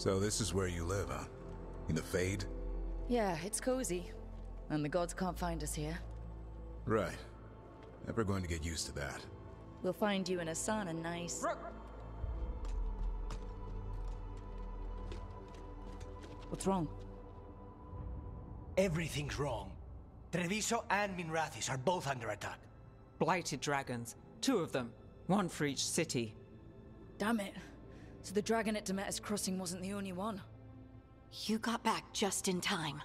So this is where you live, huh? In the Fade? Yeah, it's cozy. And the gods can't find us here. Right. Never going to get used to that. We'll find you in a sauna nice. What's wrong? Everything's wrong. Treviso and Minrathis are both under attack. Blighted dragons. 2 of them. 1 for each city. Damn it. So the dragon at Demeter's Crossing wasn't the only one. You got back just in time.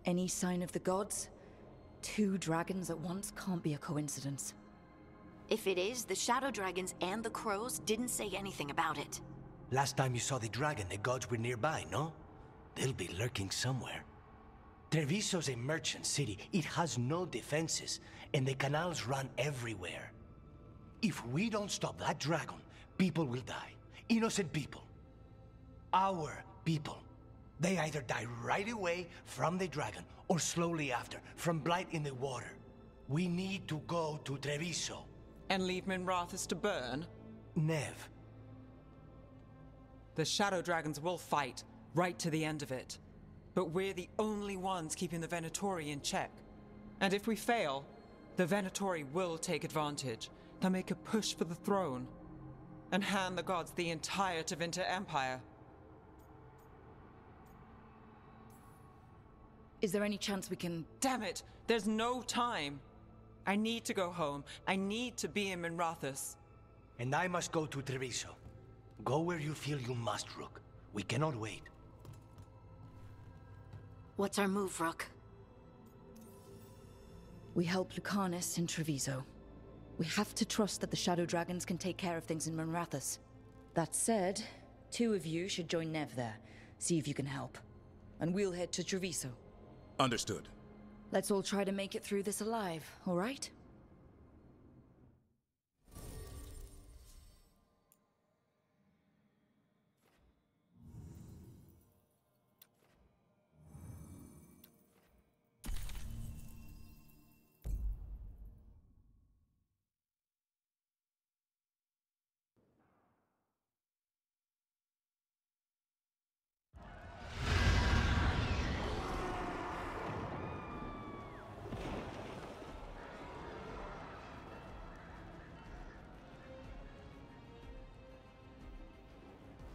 Any sign of the gods? 2 dragons at once can't be a coincidence. If it is, the shadow dragons and the crows didn't say anything about it. Last time you saw the dragon, the gods were nearby, no? They'll be lurking somewhere. Treviso's a merchant city. It has no defenses, and the canals run everywhere. If we don't stop that dragon, people will die. Innocent people. Our people. They either die right away from the dragon, or slowly after, from blight in the water. We need to go to Treviso. And leave Minrathis to burn? Nev. The shadow dragons will fight, right to the end of it. But we're the only ones keeping the Venatori in check. And if we fail, the Venatori will take advantage. They'll make a push for the throne. And hand the gods the entire Tevinter Empire. Is there any chance we can... Damn it! There's no time! I need to go home. I need to be in Minrathis. And I must go to Treviso. Go where you feel you must, Rook. We cannot wait. What's our move, Rook? We help Lucanus in Treviso. We have to trust that the Shadow Dragons can take care of things in Minrathis. That said, 2 of you should join Nev there. See if you can help. And we'll head to Treviso. Understood. Let's all try to make it through this alive, all right?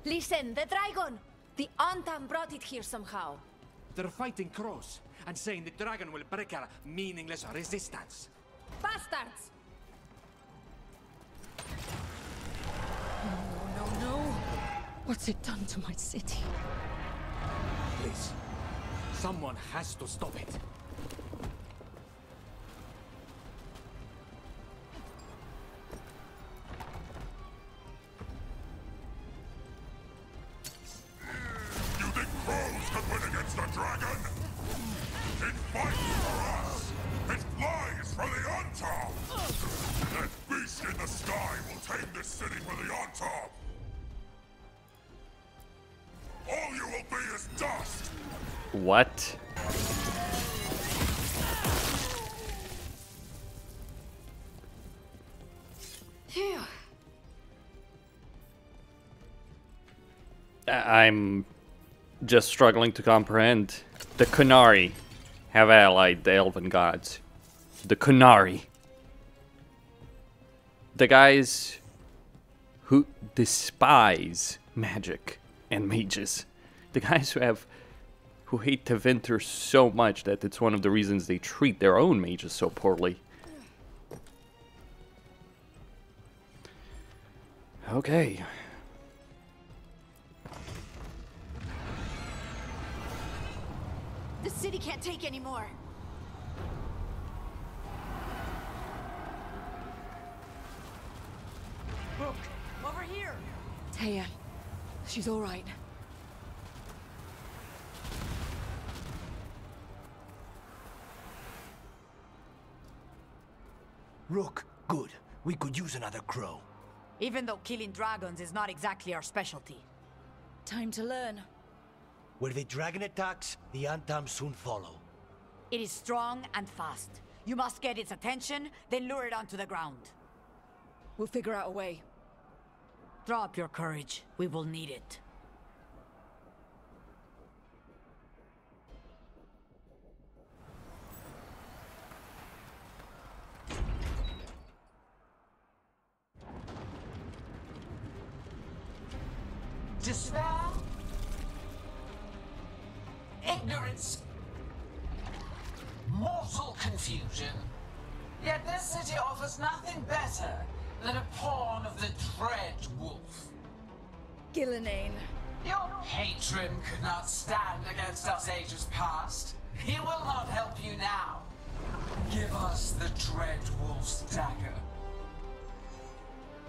Listen, the dragon! The Anton brought it here somehow. They're fighting crows and saying the dragon will break our meaningless resistance. Bastards! No. What's it done to my city? Please, someone has to stop it. What? Phew. I'm just struggling to comprehend. The Qunari have allied the Elven gods. The Qunari. The guys who despise magic and mages. The guys who hate Tevinter so much that it's one of the reasons they treat their own mages so poorly. Okay. The city can't take any more. Look, over here! Taya, she's all right. Rook, good. We could use another crow. Even though killing dragons is not exactly our specialty. Time to learn. Where the dragon attacks, the Antam soon follow. It is strong and fast. You must get its attention, then lure it onto the ground. We'll figure out a way. Drop your courage. We will need it. Despair? Ignorance? Mortal confusion? Yet this city offers nothing better than a pawn of the Dread Wolf. Gillenane. Your patron could not stand against us ages past. He will not help you now. Give us the Dread Wolf's dagger.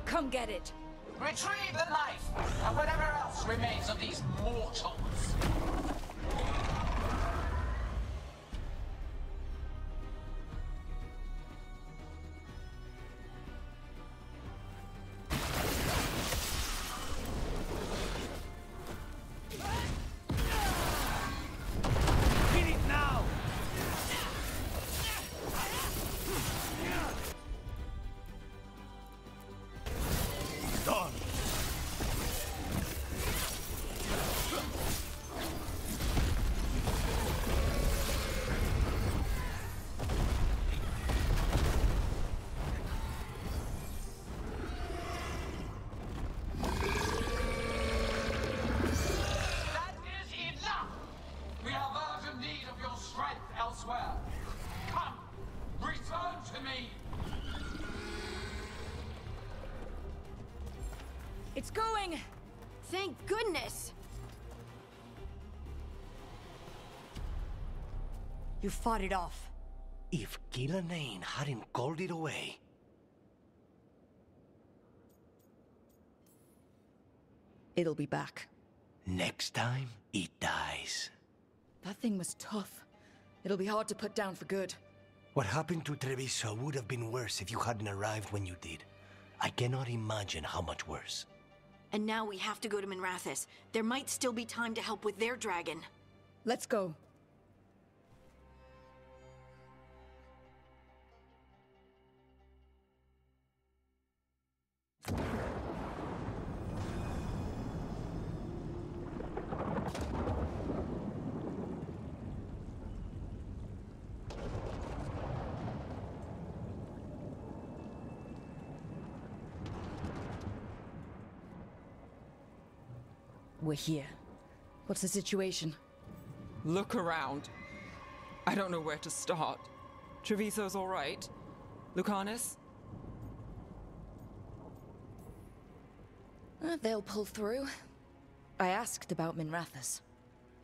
Come get it. Retrieve the knife, and whatever else remains of these mortals. Hit it now! Done! That is enough! We have urgent need of your strength elsewhere. Come, return to me! It's going! Thank goodness! You fought it off. If Gillenane hadn't called it away... It'll be back. Next time, it dies. That thing was tough. It'll be hard to put down for good. What happened to Treviso would have been worse if you hadn't arrived when you did. I cannot imagine how much worse. And now we have to go to Minrathous. There might still be time to help with their dragon. Let's go. We're here. What's the situation? Look around. I don't know where to start. Treviso's all right. Lucanus? They'll pull through. I asked about Minrathous.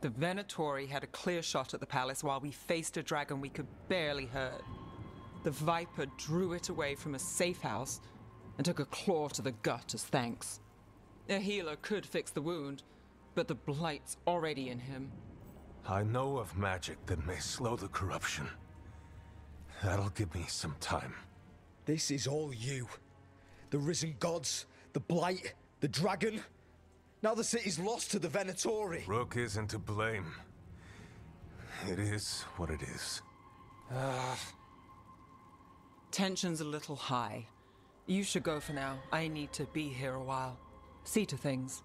The Venatori had a clear shot at the palace while we faced a dragon we could barely hurt. The Viper drew it away from a safe house and took a claw to the gut as thanks. A healer could fix the wound, but the blight's already in him. I know of magic that may slow the corruption. That'll give me some time. This is all you. The risen gods, the blight, the dragon. Now the city's lost to the Venatori. Rook isn't to blame. It is what it is. Tension's a little high. You should go for now. I need to be here a while. See to things.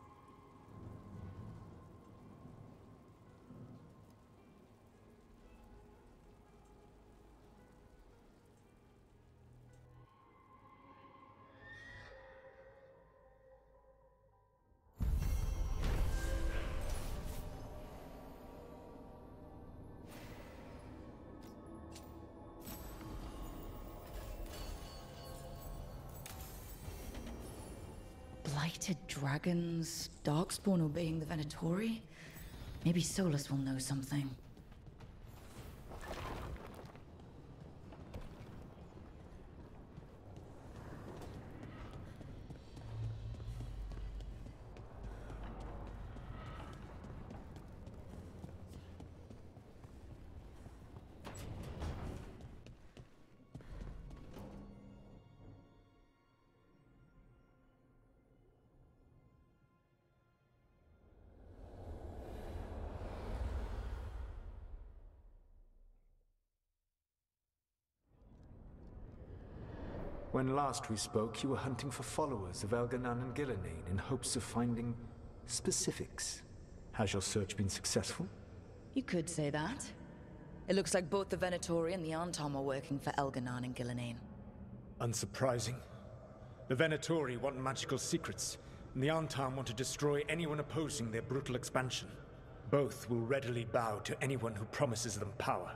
Blighted dragons, Darkspawn obeying the Venatori? Maybe Solus will know something. When last we spoke, you were hunting for followers of Elganan and Gillenane in hopes of finding specifics. Has your search been successful? You could say that. It looks like both the Venatori and the Anton are working for Elganan and Gillenane. Unsurprising. The Venatori want magical secrets, and the Anton want to destroy anyone opposing their brutal expansion. Both will readily bow to anyone who promises them power.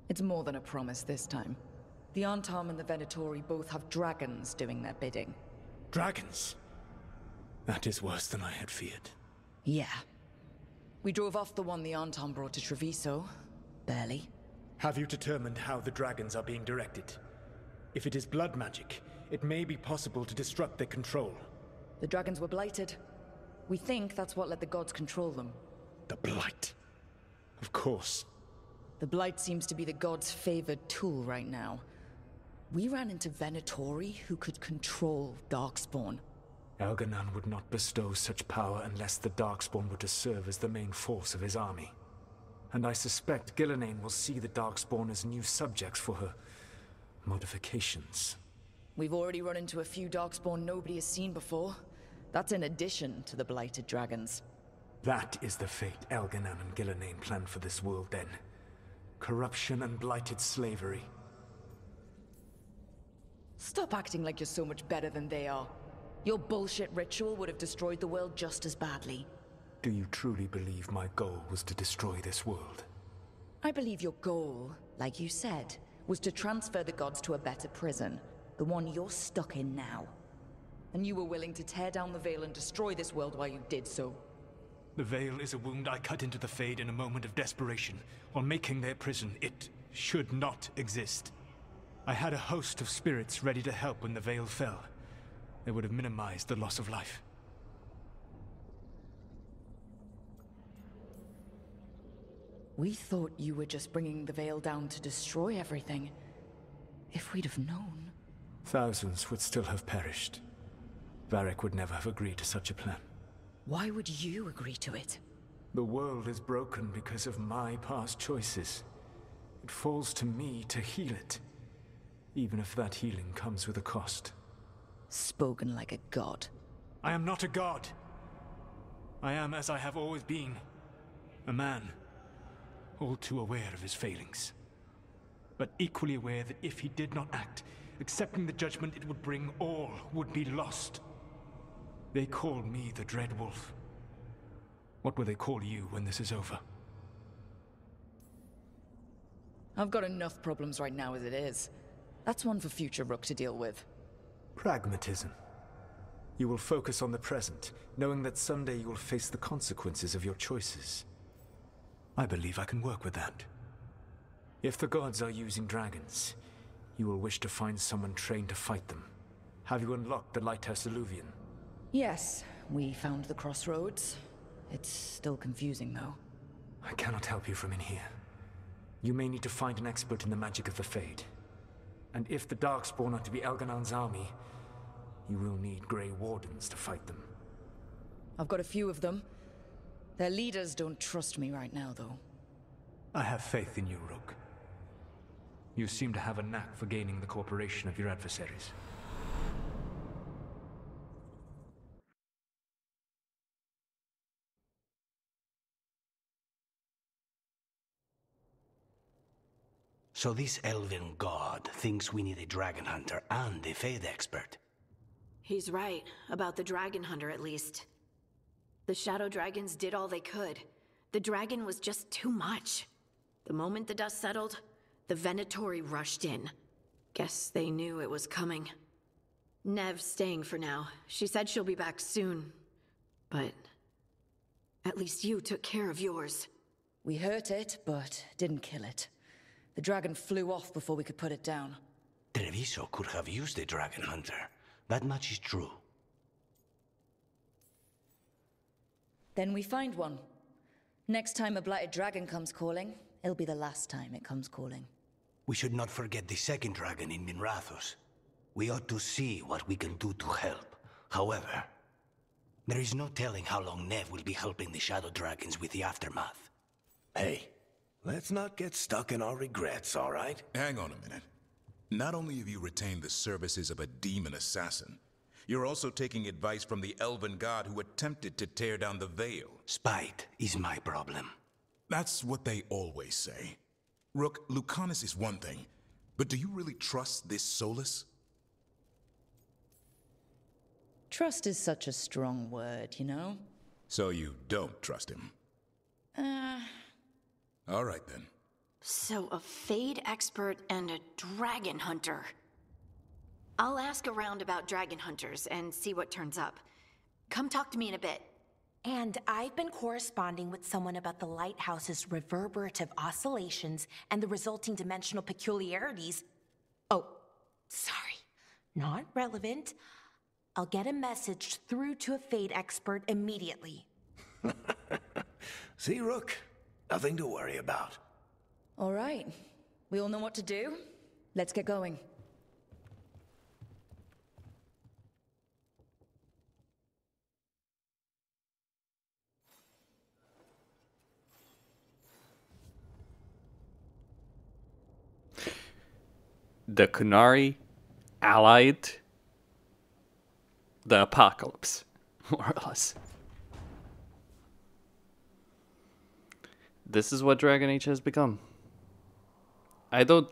It's more than a promise this time. The Anton and the Venatori both have dragons doing their bidding. Dragons? That is worse than I had feared. Yeah. We drove off the one the Anton brought to Treviso. Barely. Have you determined how the dragons are being directed? If it is blood magic, it may be possible to disrupt their control. The dragons were blighted. We think that's what let the gods control them. The Blight. Of course. The Blight seems to be the gods' favored tool right now. We ran into Venatori who could control Darkspawn. Elganan would not bestow such power unless the Darkspawn were to serve as the main force of his army. And I suspect Gillenane will see the Darkspawn as new subjects for her modifications. We've already run into a few Darkspawn nobody has seen before. That's in addition to the blighted dragons. That is the fate Elganan and Gillenane planned for this world then. Corruption and blighted slavery. Stop acting like you're so much better than they are. Your bullshit ritual would have destroyed the world just as badly. Do you truly believe my goal was to destroy this world? I believe your goal, like you said, was to transfer the gods to a better prison. The one you're stuck in now. And you were willing to tear down the Veil and destroy this world while you did so. The Veil is a wound I cut into the Fade in a moment of desperation, while making their prison. It should not exist. I had a host of spirits ready to help when the Veil fell. They would have minimized the loss of life. We thought you were just bringing the Veil down to destroy everything. If we'd have known... Thousands would still have perished. Varric would never have agreed to such a plan. Why would you agree to it? The world is broken because of my past choices. It falls to me to heal it. Even if that healing comes with a cost. Spoken like a god. I am not a god. I am as I have always been. A man. All too aware of his failings. But equally aware that if he did not act, accepting the judgment it would bring, all would be lost. They call me the Dread Wolf. What will they call you when this is over? I've got enough problems right now as it is. That's one for future Rook to deal with. Pragmatism. You will focus on the present, knowing that someday you will face the consequences of your choices. I believe I can work with that. If the gods are using dragons, you will wish to find someone trained to fight them. Have you unlocked the Lighthouse Alluvian? Yes, we found the crossroads. It's still confusing, though. I cannot help you from in here. You may need to find an expert in the magic of the Fade. And if the Darkspawn are to be Elganan's army, you will need Grey Wardens to fight them. I've got a few of them. Their leaders don't trust me right now, though. I have faith in you, Rook. You seem to have a knack for gaining the cooperation of your adversaries. So this Elven god thinks we need a dragon hunter and a Fade expert. He's right, about the dragon hunter at least. The shadow dragons did all they could. The dragon was just too much. The moment the dust settled, the Venatori rushed in. Guess they knew it was coming. Nev's staying for now. She said she'll be back soon. But at least you took care of yours. We hurt it, but didn't kill it. The dragon flew off before we could put it down. Treviso could have used a dragon hunter. That much is true. Then we find one. Next time a blighted dragon comes calling, it'll be the last time it comes calling. We should not forget the second dragon in Minrathos. We ought to see what we can do to help. However, there is no telling how long Nev will be helping the shadow dragons with the aftermath. Hey, Let's not get stuck in our regrets, all right? Hang on a minute. Not only have you retained the services of a demon assassin, you're also taking advice from the Elven god who attempted to tear down the veil. Spite is my problem. That's what they always say. Rook, Lucanus is one thing, but do you really trust this Solus? Trust is such a strong word, you know? So you don't trust him? All right then. So a Fade expert and a dragon hunter. I'll ask around about dragon hunters and see what turns up. Come talk to me in a bit. And I've been corresponding with someone about the lighthouse's reverberative oscillations and the resulting dimensional peculiarities. Oh, sorry. Not relevant. I'll get a message through to a Fade expert immediately. See, Rook? Nothing to worry about. All right. We all know what to do. Let's get going. The Qunari allied the apocalypse, more or less. This is what Dragon Age has become. I don't...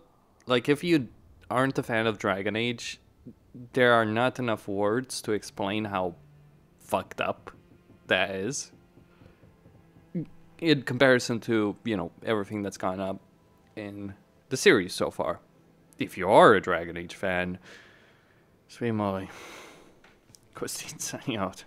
Like, if you aren't a fan of Dragon Age, there are not enough words to explain how fucked up that is. In comparison to, you know, everything that's gone up in the series so far. If you are a Dragon Age fan, sweet moly. Costin signing out.